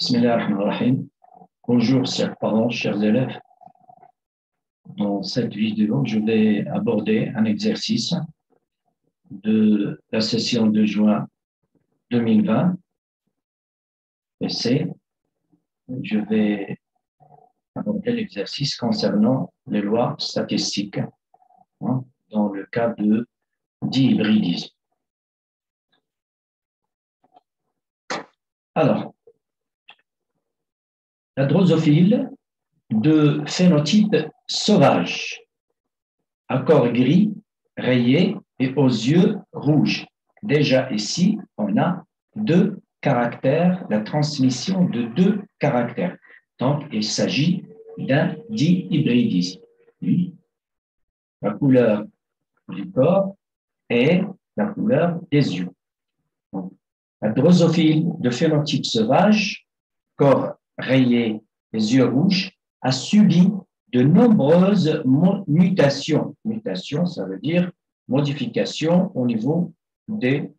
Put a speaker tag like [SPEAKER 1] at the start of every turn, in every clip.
[SPEAKER 1] Bismillahirrahmanirrahim. Bonjour, chers parents, chers élèves. Dans cette vidéo, je vais aborder un exercice de la session de juin 2020. Et je vais aborder l'exercice concernant les lois statistiques dans le cas de dihybridisme. Alors, la drosophile de phénotype sauvage, à corps gris, rayé et aux yeux rouges. Déjà ici, on a deux caractères, la transmission de deux caractères. Donc, il s'agit d'un dihybridisme. La couleur du corps et la couleur des yeux. Donc, la drosophile de phénotype sauvage, corps rayé, les yeux rouges, a subi de nombreuses mutations. Mutation, ça veut dire modification au niveau des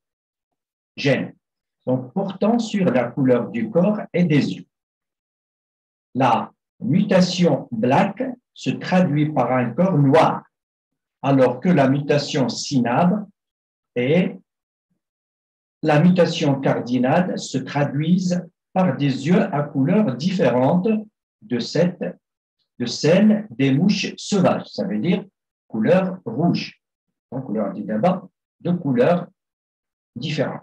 [SPEAKER 1] gènes. Donc, portant sur la couleur du corps et des yeux. La mutation black se traduit par un corps noir, alors que la mutation synable et la mutation cardinale se traduisent par des yeux à couleur différente de celle des mouches sauvages. Ça veut dire couleur rouge. Donc, couleur dit d'abord, deux couleurs différentes.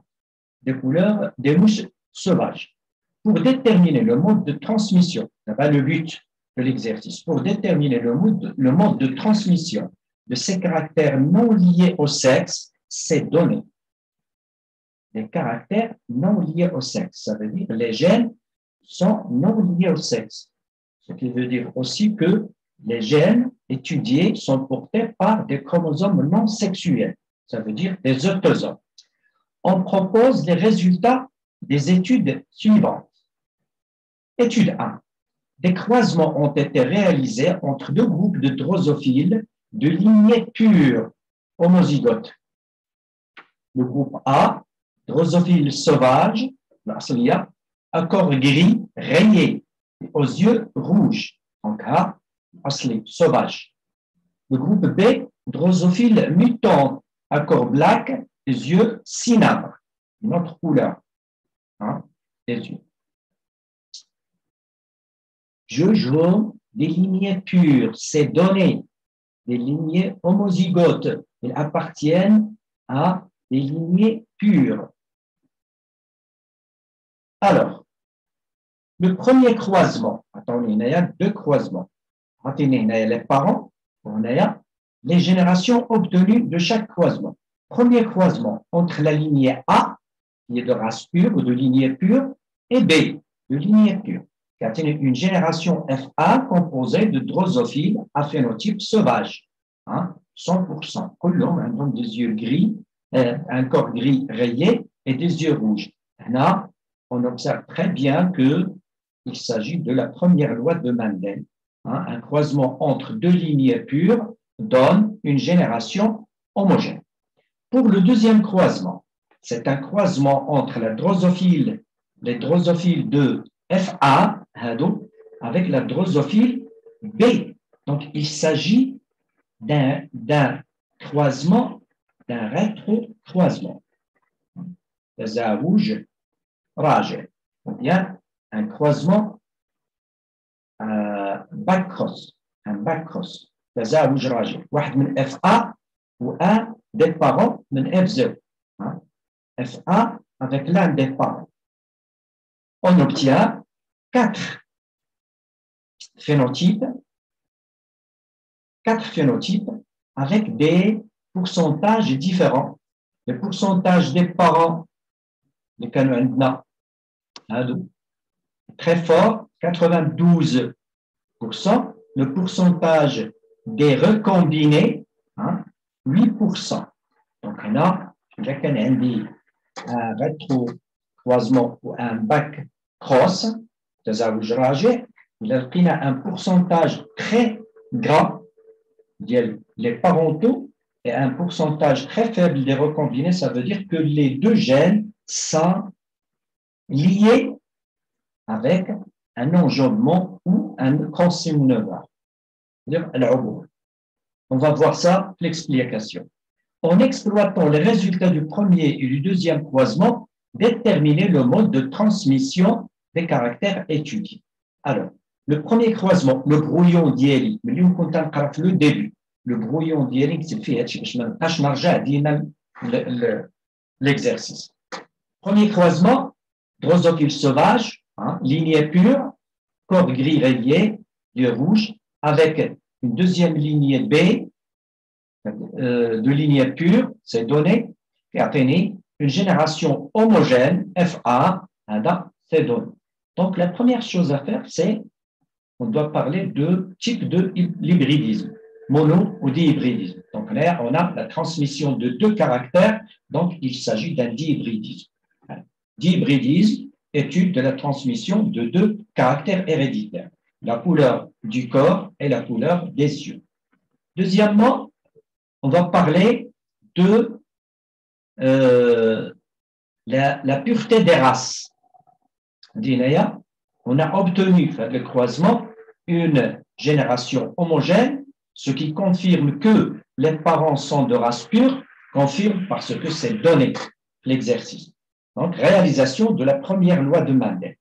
[SPEAKER 1] Des couleurs des mouches sauvages. Pour déterminer le mode de transmission, c'est le but de l'exercice, pour déterminer le mode de transmission de ces caractères non liés au sexe, c'est donné. Les caractères non liés au sexe, ça veut dire les gènes sont non liés au sexe. Ce qui veut dire aussi que les gènes étudiés sont portés par des chromosomes non sexuels, ça veut dire des autosomes. On propose les résultats des études suivantes. Étude 1. Des croisements ont été réalisés entre deux groupes de drosophiles de lignée pure homozygote. Le groupe A, drosophile sauvage, à corps gris, rayé, aux yeux rouges, donc A, sauvage. Le groupe B, drosophile mutant, à corps black, les yeux cinabre, une autre couleur, des yeux. Je joue des lignées pures, ces données, des lignées homozygotes, elles appartiennent à des lignées pures. Alors, le premier croisement, attendez, il y a deux croisements. Attendez, il y a les parents, on a les générations obtenues de chaque croisement. Premier croisement entre la lignée A, qui est de race pure ou de lignée pure, et B, de lignée pure. C'est une génération FA composée de drosophiles à phénotype sauvage, 100%. Donc des yeux gris, un corps gris rayé et des yeux rouges. Là, on observe très bien qu'il s'agit de la première loi de Mendel. Un croisement entre deux lignées pures donne une génération homogène. Pour le deuxième croisement, c'est un croisement entre les drosophiles de FA avec la drosophile B. Donc, il s'agit d'un croisement, d'un rétrocroisement. Tazawuj rajel, ou bien un croisement back-cross, un back-cross. Tazawuj rajel. واحد من FA ou un des parents de F0. FA avec l'un des parents. On obtient 4 phénotypes avec des pourcentages différents. Le pourcentage des parents, les canons très fort, 92%. Le pourcentage des recombinés, 8%. Donc, on a un rétro-croisement ou un back-cross, il a un pourcentage très grand des parentaux et un pourcentage très faible des recombinés. Ça veut dire que les deux gènes sont liés avec un enjambement ou un crossing over, c'est-à-dire l'ubur. On va voir ça, l'explication. En exploitant les résultats du premier et du deuxième croisement, déterminer le mode de transmission des caractères étudiés. Alors, le premier croisement, le brouillon d'Yeli, mais nous comptons le début. Le brouillon d'Yeli, c'est fait, l'exercice. Premier croisement, drosophile sauvage, lignée pure, corps gris rayé, yeux rouges, avec une deuxième lignée B, de lignée pure, c'est donné, et atteint une génération homogène, FA, c'est donné. Donc, la première chose à faire, c'est on doit parler de type de l'hybridisme, mono ou dihybridisme. Donc là, on a la transmission de deux caractères, donc il s'agit d'un dihybridisme. Dihybridisme, étude de la transmission de deux caractères héréditaires, la couleur du corps et la couleur des yeux. Deuxièmement, on va parler de la pureté des races. On a obtenu, avec le croisement, une génération homogène, ce qui confirme que les parents sont de race pure, confirme parce que c'est donné, l'exercice. Donc, réalisation de la première loi de Mendel.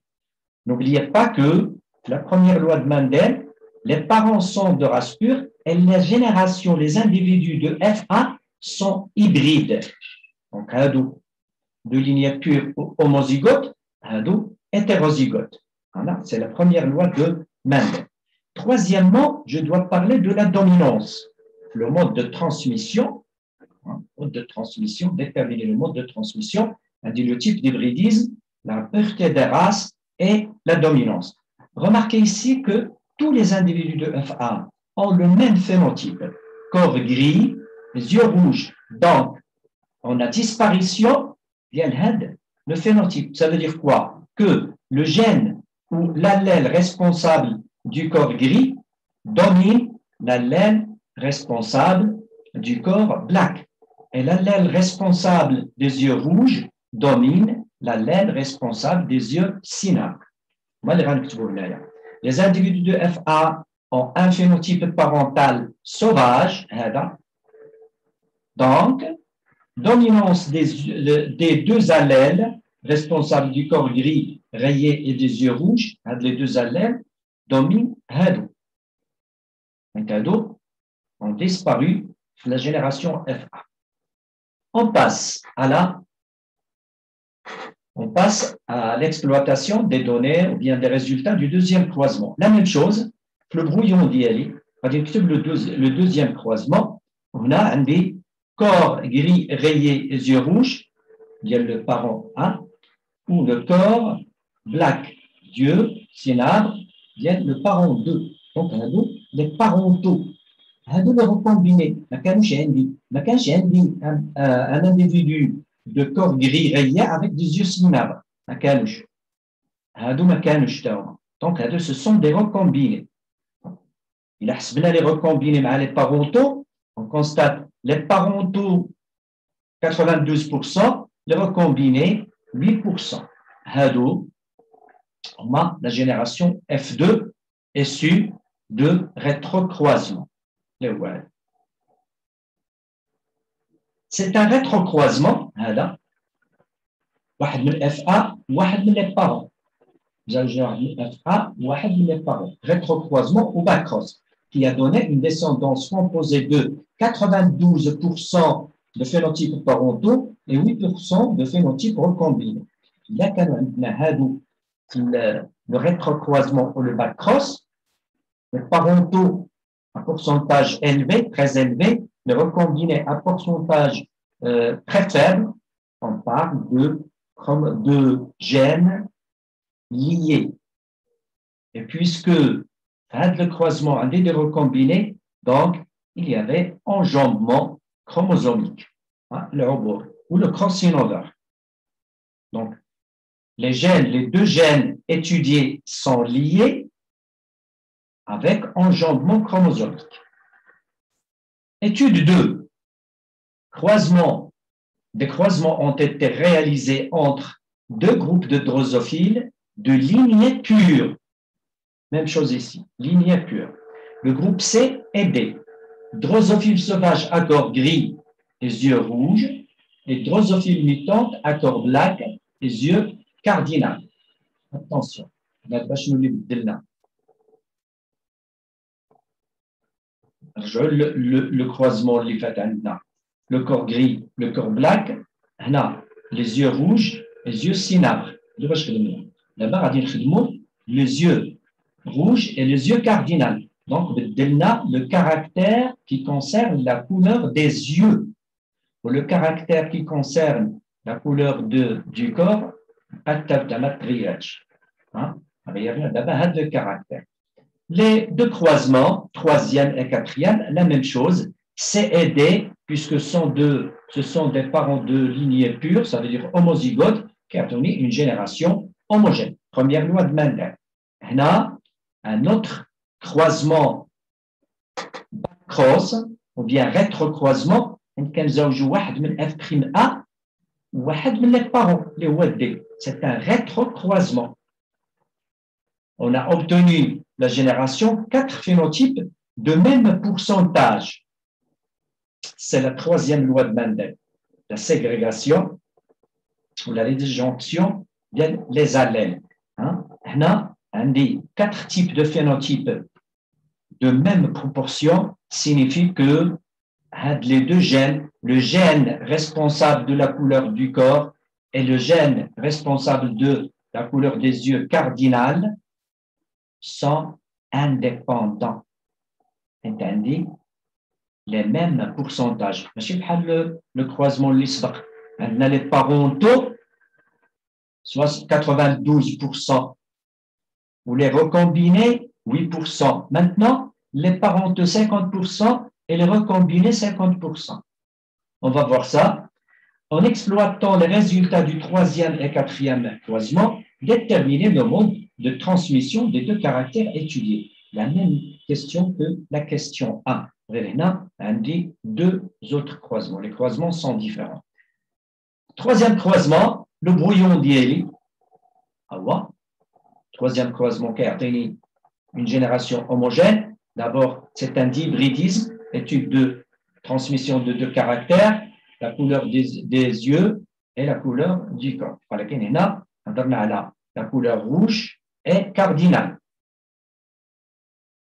[SPEAKER 1] N'oubliez pas que la première loi de Mendel, les parents sont de race pure et les générations, les individus de FA sont hybrides. Donc, de lignée pure homozygote, hétérozygote. Voilà, c'est la première loi de Mendel. Troisièmement, je dois parler de la dominance. Le mode de transmission, déterminer le mode de transmission, on dit le type d'hybridisme, la pureté des races et la dominance. Remarquez ici que tous les individus de FA ont le même phénotype, corps gris, les yeux rouges. Donc, on a disparition, le phénotype. Ça veut dire quoi? Que le gène ou l'allèle responsable du corps gris domine l'allèle responsable du corps black. Et l'allèle responsable des yeux rouges domine l'allèle responsable des yeux cinaques. Les individus de FA ont un phénotype parental sauvage, donc dominance des deux allèles responsables du corps gris rayé et des yeux rouges, les deux allèles dominent Hadou. Donc, Hadou ont disparu de la génération FA. On passe à l'exploitation des données ou bien des résultats du deuxième croisement. La même chose, le brouillon d'Yeli, le deuxième croisement, on a un des corps gris rayé et yeux rouges, il y a le parent 1, ou le corps black, Dieu, cinabre, vient le parent 2. Donc, les parentaux. هذو recombinés. ما كانش عندي un individu de corps gris rayé avec des yeux cinabres. ما كانوش. Donc, هذو ce sont des recombinés. Il a حسبنا les recombinés مع les parentaux. On constate les parentaux 92%, les recombinés 8%. هذو la génération F2 issue de rétrocroisement. C'est un rétrocroisement, هذا واحد من FA واحد من les parents. واحد من FA واحد من les parents. Rétrocroisement ou backcross, qui a donné une descendance composée de 92% de phénotypes parentaux et 8% de phénotypes recombinés. Là, le rétrocroisement ou le backcross, les parentaux à pourcentage élevé, très élevé, les recombinés à pourcentage très faible, on parle de gènes liés. Et puisque le croisement a été recombiné, donc il y avait enjambement chromosomique, le robot, ou le crossing over. Donc, les deux gènes étudiés sont liés avec enjambement chromosomique. Étude 2. Des croisements ont été réalisés entre deux groupes de drosophiles de lignée pure. Même chose ici, lignée pure. Le groupe C est D. Drosophile sauvage à corps gris, les yeux rouges, et drosophile mutante à corps black, les yeux cardinaux. Attention, le croisement, le corps gris, le corps black, les yeux rouges, les yeux cinabres. Là-bas, les yeux rouges et les yeux cardinaux. Donc, le caractère qui concerne la couleur des yeux, ou le caractère qui concerne la couleur du corps, le caractère. Les deux croisements, troisième et quatrième, la même chose, C et D, puisque ce sont des parents de lignée pure, ça veut dire homozygote, qui a donné une génération homogène. Première loi de Mendel. On a un autre croisement cross, ou bien rétrocroisement, c'est un rétrocroisement. On a obtenu la génération 4 phénotypes de même pourcentage. C'est la troisième loi de Mendel. La ségrégation ou la disjonction viennent les allèles. On a 4 types de phénotypes de même proportion, signifie que les deux gènes, le gène responsable de la couleur du corps et le gène responsable de la couleur des yeux cardinales, sont indépendants. C'est-à-dire les mêmes pourcentages. Le croisement l'isbaq. On a les parentaux, soit 92%. Vous les recombinez, 8%. Maintenant, les parentaux 50% et les recombinés 50%. On va voir ça en exploitant les résultats du troisième et quatrième croisement, déterminer le mode de transmission des deux caractères étudiés. La même question que la question 1. Révéna indique deux autres croisements. Les croisements sont différents. Troisième croisement, le brouillon d'Yeli. Troisième croisement qui a une génération homogène. D'abord, c'est un dihybridisme, étude de transmission de deux caractères, la couleur des yeux et la couleur du corps. La couleur rouge est cardinale.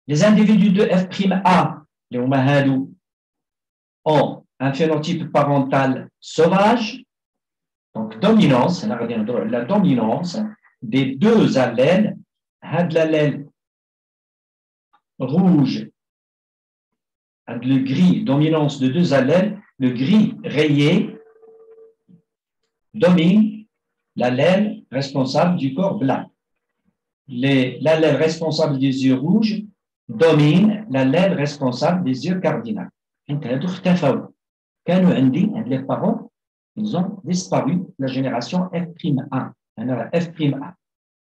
[SPEAKER 1] Les individus de F'A, les Omahadou, ont un phénotype parental sauvage, donc dominance, la dominance des deux allèles, l'allèle rouge, le gris, dominance de deux allèles, le gris rayé domine l'allèle responsable du corps blanc. L'allèle responsable des yeux rouges domine l'allèle responsable des yeux cardinaux. Les parents, ils ont disparu, la génération F'A. F'A.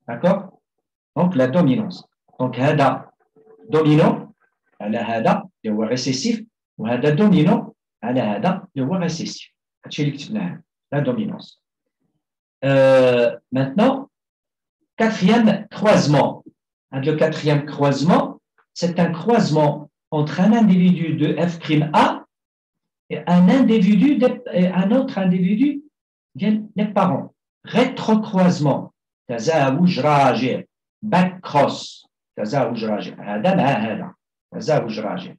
[SPEAKER 1] D'accord? Donc, la dominance. Donc, Hada dominant, Hada, il est récessif, ou Hada dominant, Hada, il est récessif. La dominance. Maintenant, quatrième croisement. Le quatrième croisement, c'est un croisement entre un individu de F'A et un autre individu, les parents. Rétrocroisement. تزاوج راجع. back-cross. تزاوج راجع. هذا مع هذا. تزاوج راجع.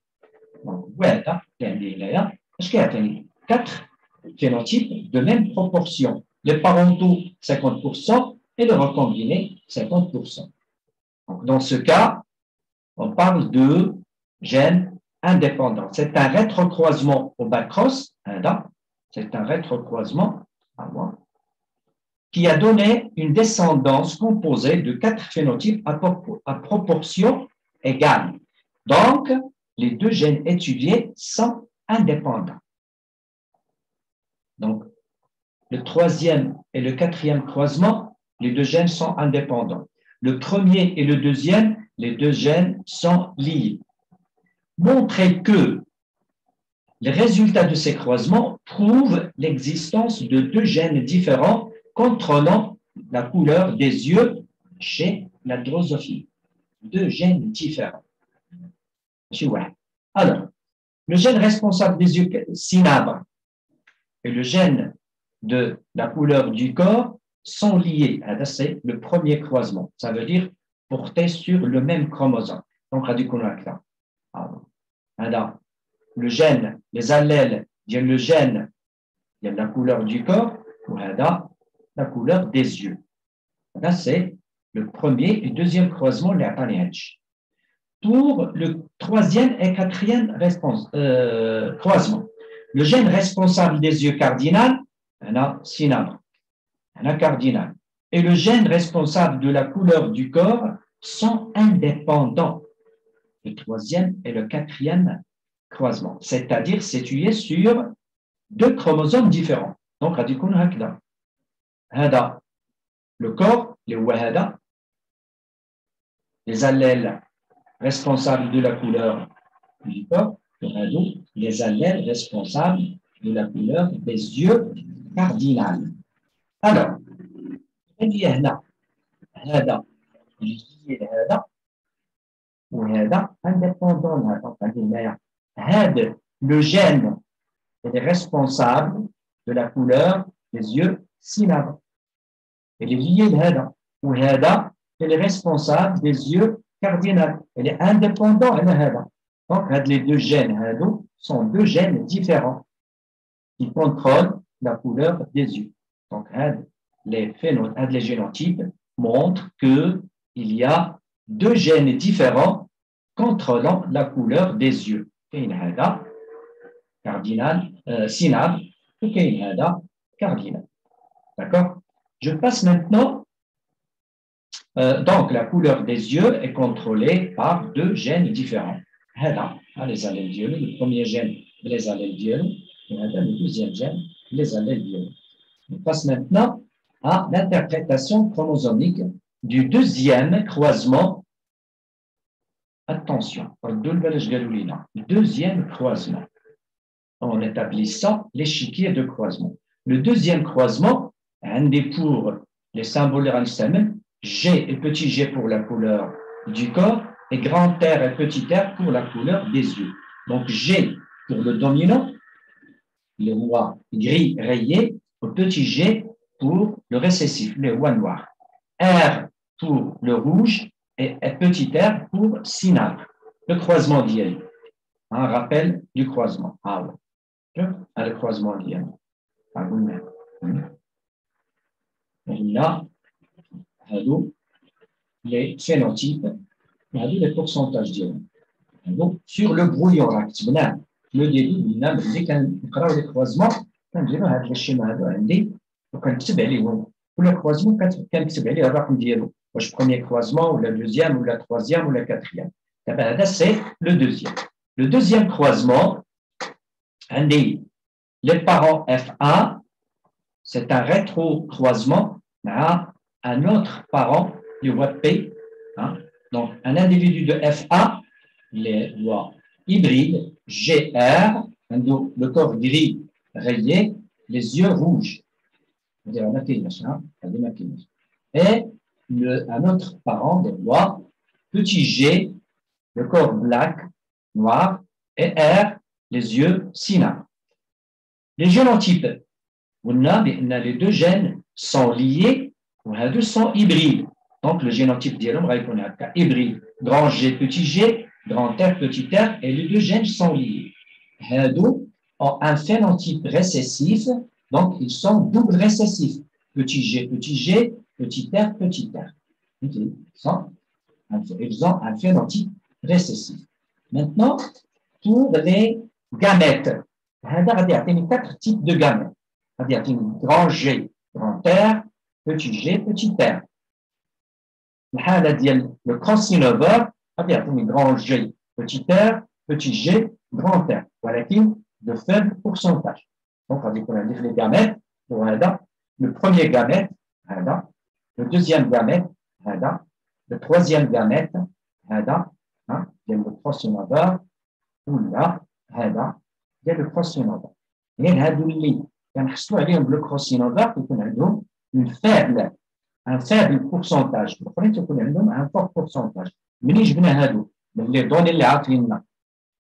[SPEAKER 1] وهذا يعني اش كيعطيني 4 phénotypes de même proportion. Les parentaux 50% et le recombiné 50%. Donc, dans ce cas, on parle de gènes indépendants. C'est un rétrocroisement au back-cross, c'est un rétrocroisement qui a donné une descendance composée de 4 phénotypes à proportion égale. Donc, les deux gènes étudiés sont indépendants. Donc, le troisième et le quatrième croisement, les deux gènes sont indépendants. Le premier et le deuxième, les deux gènes sont liés. Montrer que les résultats de ces croisements prouvent l'existence de deux gènes différents contrôlant la couleur des yeux chez la drosophile. Deux gènes différents. Alors, le gène responsable des yeux cynabres et le gène de la couleur du corps sont liés. C'est le premier croisement. Ça veut dire porter sur le même chromosome. Donc, le gène, les allèles, le gène, il y a la couleur du corps, ou la couleur des yeux. Là, c'est le premier et deuxième croisement, les Ataniach. Pour le troisième et quatrième croisement, le gène responsable des yeux cardinal, cynabres, cardinal, et le gène responsable de la couleur du corps sont indépendants. Le troisième et le quatrième croisement, c'est-à-dire situés sur deux chromosomes différents. Donc, le corps, les allèles responsables de la couleur du corps, les allèles responsables de la couleur des yeux cardinales. Alors, indépendant le gène est responsable de la couleur des yeux cynabres. Elle est liée à Hada, elle est responsable des yeux cardinaux. Elle est indépendante de Hada. Donc, les deux gènes sont deux gènes différents qui contrôlent la couleur des yeux. Donc, les génotypes montrent qu'il y a deux gènes différents contrôlant la couleur des yeux. Hada, cardinal, cynable, et Hada, cardinal. D'accord? Je passe maintenant. Donc, la couleur des yeux est contrôlée par deux gènes différents. Les allèles violets, le premier gène, les allèles violets, et le deuxième gène, les allèles violets. On passe maintenant à l'interprétation chromosomique du deuxième croisement. Attention, deuxième croisement. En établissant l'échiquier de croisement. Le deuxième croisement, un des pour les symboles G et petit g pour la couleur du corps et grand R et petit r pour la couleur des yeux. Donc G pour le dominant, le roi gris rayé, au petit g pour le récessif, le roi noir. R pour le rouge et petit r pour cynabres. Le croisement d'IL. Un rappel du croisement. Le croisement d'IL. Là, les phénotypes, les pourcentages d'IL. Sur le brouillon, le début, les croisements, quand je vais le schéma, le croisement, le premier croisement, ou le deuxième, ou le troisième, ou le quatrième. C'est le deuxième. Le deuxième croisement, les parents F1, c'est un rétro-croisement à un autre parent du roi P. Donc, un individu de F1, les lois hybrides, GR, le corps gris rayé, les yeux rouges. Et un autre parent des lois, petit g, le corps black, noir, et R, les yeux cynabres. Les génotypes, les deux gènes sont liés, les deux sont hybrides. Donc, le génotype hybride, grand G, petit g, grand R, petit r, et les deux gènes sont liés. Hado ont un phénotype récessif, donc ils sont double récessifs. Petit g, petit r, petit r. Ils ont un phénotype récessif. Maintenant, pour les gamètes, il y a 4 types de gamètes. Il y a grand G, grand R, petit g, petit r. Le crossover, il y a grand G, petit r, petit g, grand R. Voilà de faible pourcentage. Donc, on dit qu'on a les gamètes pour le premier gamète, le deuxième gamète, le troisième gamète, il y a le crossover, ou là, il y a le crossover. Et le crossover, il y a une faible un faible pourcentage. الاخرين تكون عندهم un fort pourcentage. منين جبنا هادو؟ من لي دوني اللي عاطيننا.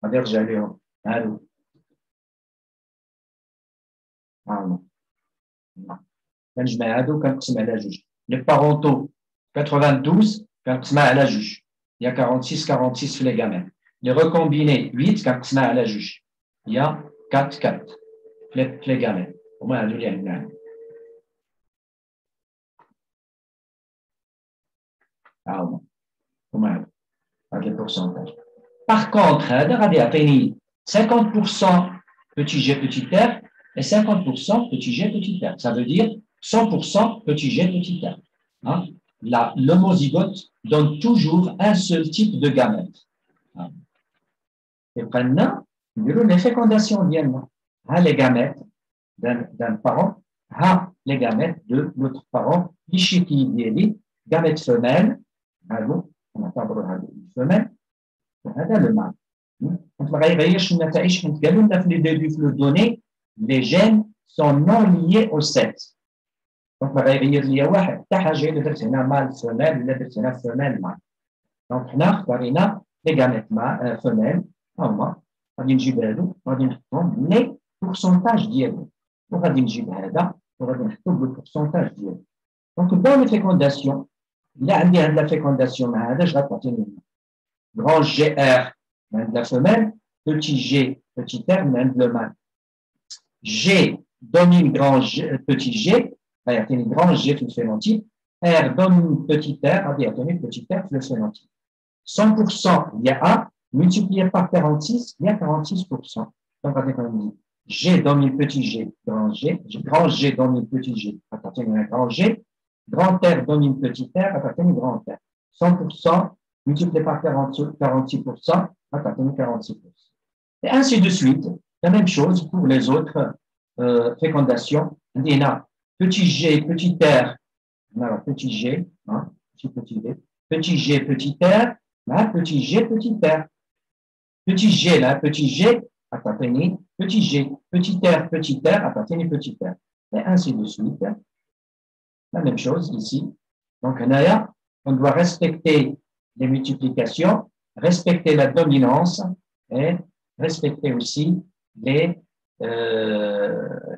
[SPEAKER 1] غادي نرجع لهم هادو. كنجمع هادو كنقسم على جوج. لي بارونتو 92 كنقسمها على جوج. Il y a 46 في لي gamètes. Les recombinés 8 كنقسمها على جوج. Il y a 4 في لي gamètes. هما هادو اللي عندنا. هما هاد لي pourcentage. Par contre, هذا غادي يعطيني 50% petit g petit r et 50% petit g petit r. Ça veut dire 100% petit g petit r. Hein? L'homozygote donne toujours un seul type de gamète. Hein? Et maintenant, les fécondations viennent. Les gamètes d'un parent, les gamètes de l'autre parent, les gamètes femelles, on attend une femelle, هذا le mâle. Donc, ما غيغيرش النتائج حيت قالوا لنا في لي ديبي في لو دوني لي جين سون نون ليي او سكس. دونك ما غيغير ليا واحد حتى حاجه الا درت هنا مال فيميل ولا درت هنا فيميل مال. دونك حنا اختارينا لي غاميت مع فيميل هما غادي نجيب هادو غادي نحطهم لي بورسونتاج ديالهم وغادي نجيب هذا وغادي نحطو بالبورسونتاج ديالو. دونك نبداو لي فيكونداسيون. الا عندي هاد لا فيكونداسيون مع هذا اش غتعطيني؟ Grand GR, de la femelle, petit G, petit R, de le mâle. G domine grand G, petit G, il y a un grand G sur le phénotype. R domine petit R, il y a un petit R sur le phénotype. 100%, il y a A, multiplié par 46, il y a 46%. Donc, on dit G domine petit G, grand G domine petit G, appartient à un grand G, grand R domine petit R, appartient à un grand R. 100%, multiplié par 46%, atteint 46%. Et ainsi de suite, la même chose pour les autres fécondations. On a petit g, petit r, on a petit g, hein, petit g, petit g, petit r, là, petit g, petit r. Petit g, là, petit g, atteint petit g, petit r, atteint petit r. Et ainsi de suite. La même chose ici. Donc, on doit respecter les multiplications, respecter la dominance et respecter aussi les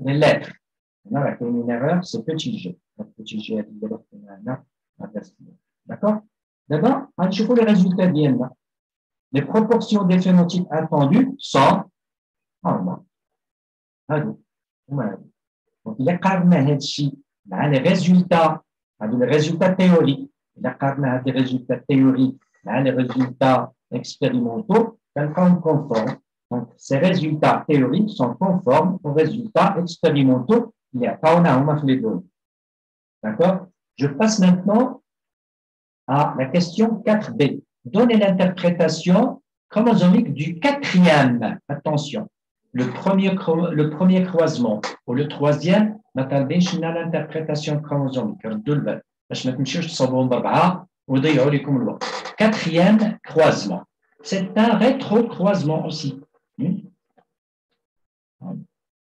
[SPEAKER 1] lettres. Une erreur, c'est petit g. Petit g, d'accord? D'abord, on va les résultats viennent. Les proportions des phénotypes attendus sont donc, il y a les résultats théoriques. Il a des résultats théoriques, les résultats expérimentaux, elles sont conformes. Donc, ces résultats théoriques sont conformes aux résultats expérimentaux. Il y a pas les données. D'accord? Je passe maintenant à la question 4b. Donnez l'interprétation chromosomique du quatrième. Attention. Le premier croisement ou le troisième, on a l'interprétation chromosomique. Quatrième croisement. C'est un rétrocroisement aussi.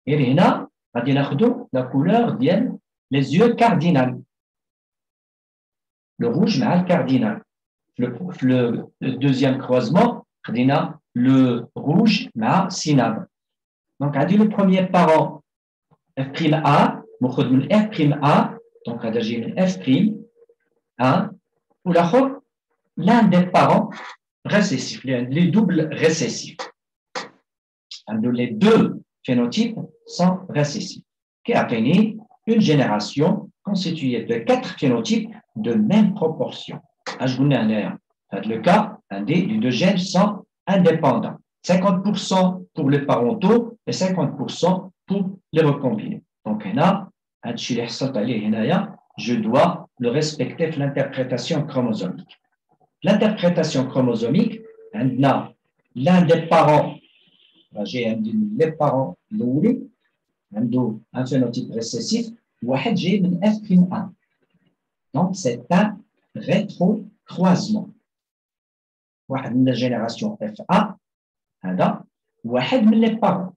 [SPEAKER 1] Et là, on a la couleur des yeux cardinaux. Le rouge, le cardinal. Le deuxième croisement, on a le rouge, le synapse. Donc, on a le premier parent, F'A, F'A, donc on a F', ou l'un des parents récessifs, les doubles récessifs. Les deux phénotypes sont récessifs, qui a fini une génération constituée de 4 phénotypes de même proportion. Le cas, les deux gènes sont indépendants. 50% pour les parentaux et 50% pour les recombinés. Donc, je dois le respecter dans l'interprétation chromosomique. L'interprétation chromosomique, l'un des parents, j'ai les parents, un phénotype récessif, j'ai une F'1. Donc, c'est un rétrocroisement. La génération FA, واحد من les parents.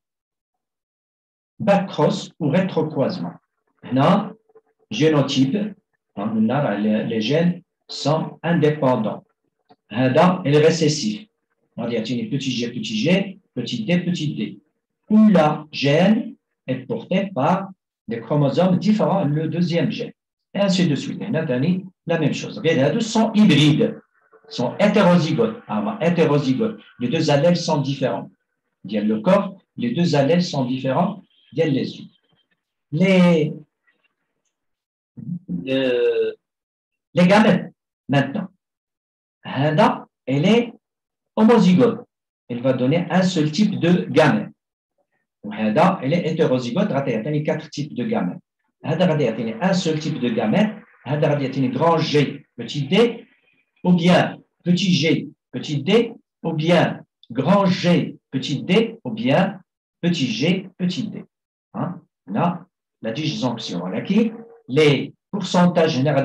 [SPEAKER 1] Backcross ou rétrocroisement. Là, génotype Les gènes sont indépendants. هذا est récessif. On dit petit g, petit d. Où la gène est portée par des chromosomes différents, le deuxième gène. Et ainsi de suite. On a la même chose. Les deux sont hybrides, sont hétérozygotes. Les deux allèles sont différents. Le corps, les deux allèles sont différents. Les yeux. Les gamètes, maintenant. Hada, elle est homozygote. Elle va donner un seul type de gamète. Hada, elle est hétérozygote. Il y a 4 types de gamètes. Hada, il y a un seul type de gamète. Hada, il y a grand G, petit d, ou bien petit g, petit d, ou bien grand G, petit d, ou bien petit g, petit d. Hein? Là, la disjonction. Les pourcentages généraux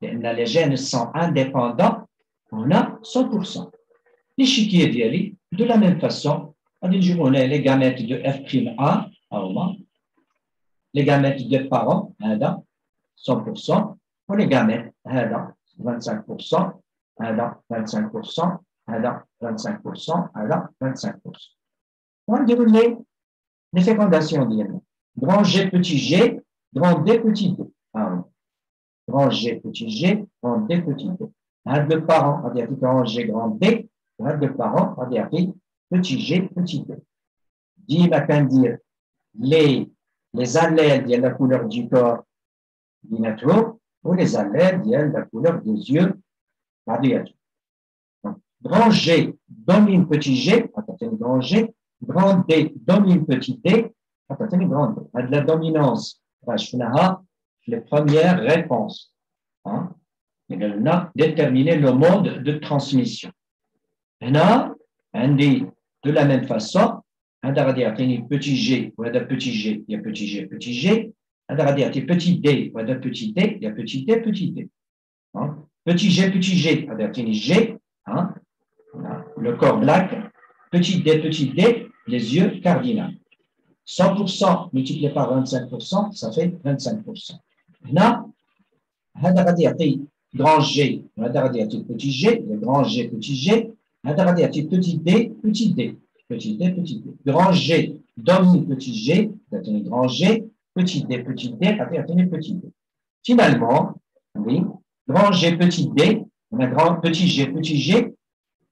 [SPEAKER 1] les gènes sont indépendants, on a 100%. L'échiquier d'Yali, de la même façon, on a les gamètes de F'A, les gamètes de parents, 100%, ou les gamètes, 25%, 25%, 25%, 25%. On déroule les fécondations d'Yali. Grand G, petit g, grand D, petit d. Grand G, petit g, grand D, petit d. Le parent, on dit grand G, grand D. Le parent, on dit petit g, petit d. Dit, dire les allèles de la couleur du corps binaturaux ou les allèles de la couleur des yeux radiatifs. Grand G domine petit g, grand G, grand D domine petit d, grand D. La dominance, les premières réponses. On a déterminé le mode de transmission. Là, on dit de la même façon, on a dit petit g, on a petit g, il y a petit g, petit g. On a dit petit d, on a petit d, il y a petit d, petit d. Petit g, on a dit g, le corps black, petit d, les yeux cardinaux. 100% multiplié par 25%, ça fait 25%. Là, on a dit grand G, on a dit petit g, le grand G, petit g. On a dit petit d, petit d. Petit d, petit d. Grand G domine petit g, grand G, petit d, petit d. Finalement, oui, grand G, petit d, on a grand petit g, on a petit g.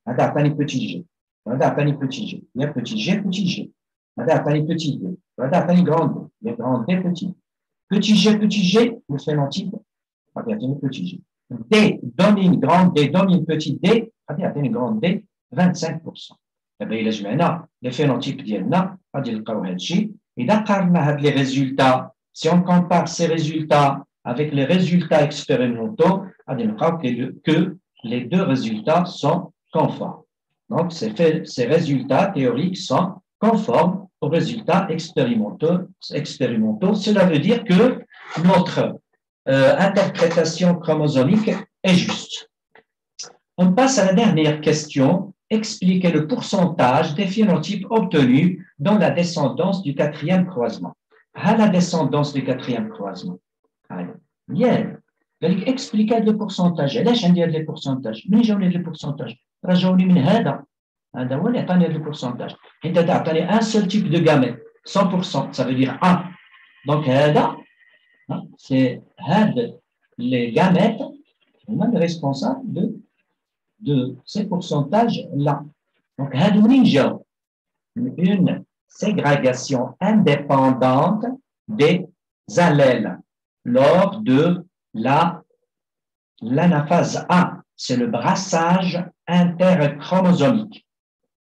[SPEAKER 1] On a petit g, il y a petit g, petit g. On a petit d, on a grand d, il y a grand d, petit. Petit g, le phénotype, on a petit g. D domine grand D domine petit d, on a grand D, 25%. Les phénotypes ديالنا غادي نلقاو هذا الشيء. إذا قارنا هاد les résultats, si on compare ces résultats avec les résultats expérimentaux, غادي نلقاو que les deux résultats sont conformes. Donc, ces résultats théoriques sont conformes aux résultats expérimentaux. Cela veut dire que notre interprétation chromosomique est juste. On passe à la dernière question. Expliquer le pourcentage des phénotypes obtenus dans la descendance du 4e croisement. À la descendance du 4e croisement. Bien. Expliquer le pourcentage. Là, je vais dire le pourcentage. Mais j'ai le pourcentage. رجعوني من هذا هو اللي عطاني le pourcentage. انت تعطيني un seul type de gamète 100%, ça veut dire 1. Donc هذا c'est les gamètes هم les responsables de ces pourcentages-là. Donc, une ségrégation indépendante des allèles lors de l'anaphase A. C'est le brassage interchromosomique.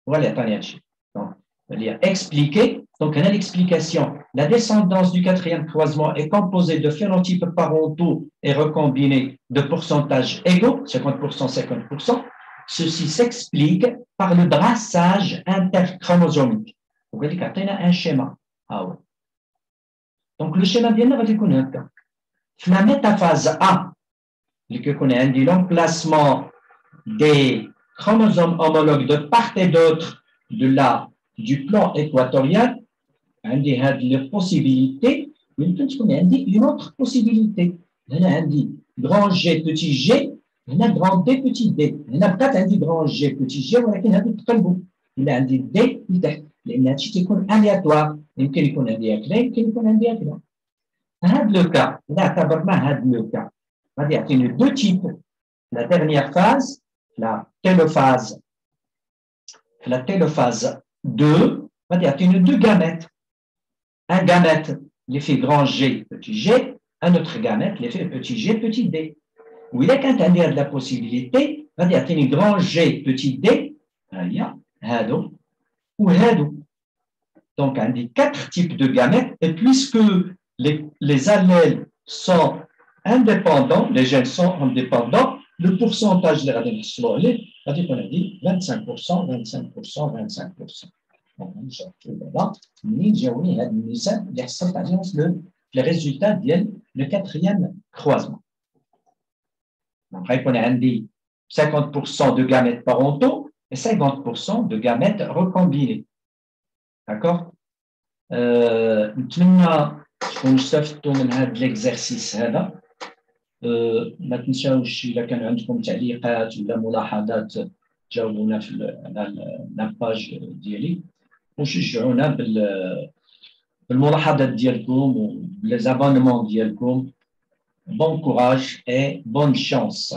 [SPEAKER 1] Voilà, donc, il y a expliqué. Donc, on a l'explication. La descendance du 4e croisement est composée de phénotypes parentaux et recombinés de pourcentages égaux, 50%, 50%. Ceci s'explique par le brassage interchromosomique. Vous voyez qu'il y a un schéma. Donc, le schéma bien va être connu. La métaphase A, l'emplacement des chromosomes homologues de part et d'autre du plan équatorial, il y a une possibilité, une autre possibilité. هنا عندي grand G petit G هنا grand D petit D هنا بقات عندي grand G petit G ولكن هادو تقلبوا إلا عندي D لتحت لأن هادشي تيكون aléatoire يمكن يكون عندي هكذا يمكن يكون عندي هكذا هاد لو كا إذا اعتبرنا هاد لو كا غادي يعطيني دو تيب la dernière phase la télophase la télophase 2 غادي يعطيني دو gamètes un gamète l'effet grand G petit G un autre gamète l'effet petit G petit D وإذا كانت عندي هاد la possibilité غادي يعطيني grand G petit D ها هي هادو وهادو donc عندي 4 types de gamètes et puisque les allèles sont indépendants les gènes sont indépendants le pourcentage اللي غادي نحصلوا عليه غادي يكون عندي 25% 25% 25% نشوفوا دابا منين جاوني هاد النسب اللي حصلت عليهم في les résultats ديال le quatrième croisement. Donc, غيكون عندي 50% de gamètes parentaux et 50% de gamètes recombinés. D'accord نتمنى تكونوا استفدتوا من هذا الاكزرسيس هذا. ما تنساوش إذا كان عندكم تعليقات ولا ملاحظات جاوبونا في الباج ديالي وشجعونا بالملاحظات ديالكم وبالابونمون ديالكم. Bon courage et bonne chance.